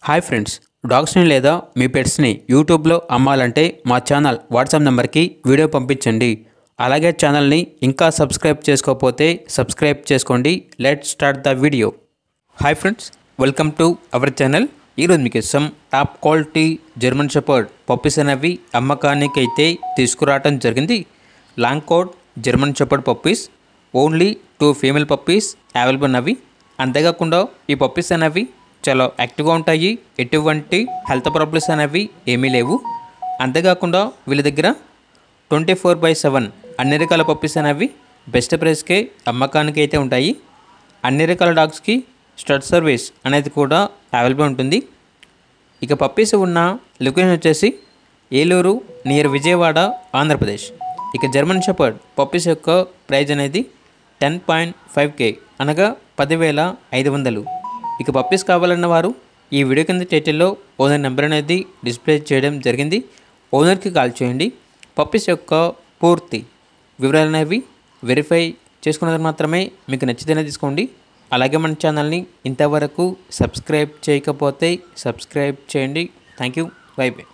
Hi friends, డాగ్స్ని లేదా మీ పెట్స్ని యూట్యూబ్లో అమ్మాలంటే మా ఛానల్ వాట్సాప్ నెంబర్కి వీడియో పంపించండి. అలాగే ఛానల్ని ఇంకా సబ్స్క్రైబ్ చేసుకోకపోతే సబ్స్క్రైబ్ చేసుకోండి. Let's start the video. Hi friends, welcome to our channel. ఈరోజు మీకు top quality German shepherd puppies అనేవి అమ్మకానికి అయితే తీసుకురావడం జరిగింది. Long coat German shepherd puppies, only 2 female puppies available ఉన్నవి. అంతేకాకుండా ఈ పప్పీస్ అనేవి చాలా యాక్టివ్గా ఉంటాయి, ఎటువంటి హెల్త్ ప్రాబ్లమ్స్ అనేవి ఏమీ లేవు. అంతేకాకుండా వీళ్ళ దగ్గర 24/7 అన్ని రకాల పప్పీస్ అనేవి బెస్ట్ ప్రైస్కే అమ్మకానికి అయితే ఉంటాయి. అన్ని రకాల డాగ్స్కి స్టడ్ సర్వీస్ అనేది కూడా అవైలబుల్ ఉంటుంది. ఇక పప్పీస్ ఉన్న లొకేషన్ వచ్చేసి ఏలూరు నియర్ విజయవాడ, ఆంధ్రప్రదేశ్. ఇక జర్మన్ షెపర్డ్ పప్పీస్ యొక్క ప్రైజ్ అనేది 10.5K అనగా 10,500. ఇక పప్పీస్ కావాలన్న వారు ఈ వీడియో కింద టైటిల్లో ఓనర్ నెంబర్ అనేది డిస్ప్లే చేయడం జరిగింది. ఓనర్కి కాల్ చేయండి. పప్పీస్ యొక్క పూర్తి వివరాలు అనేవి వెరిఫై చేసుకున్నది మాత్రమే మీకు నచ్చితేనే తీసుకోండి. అలాగే మన ఛానల్ని ఇంతవరకు సబ్స్క్రైబ్ చేయకపోతే సబ్స్క్రైబ్ చేయండి. Thank you. By by.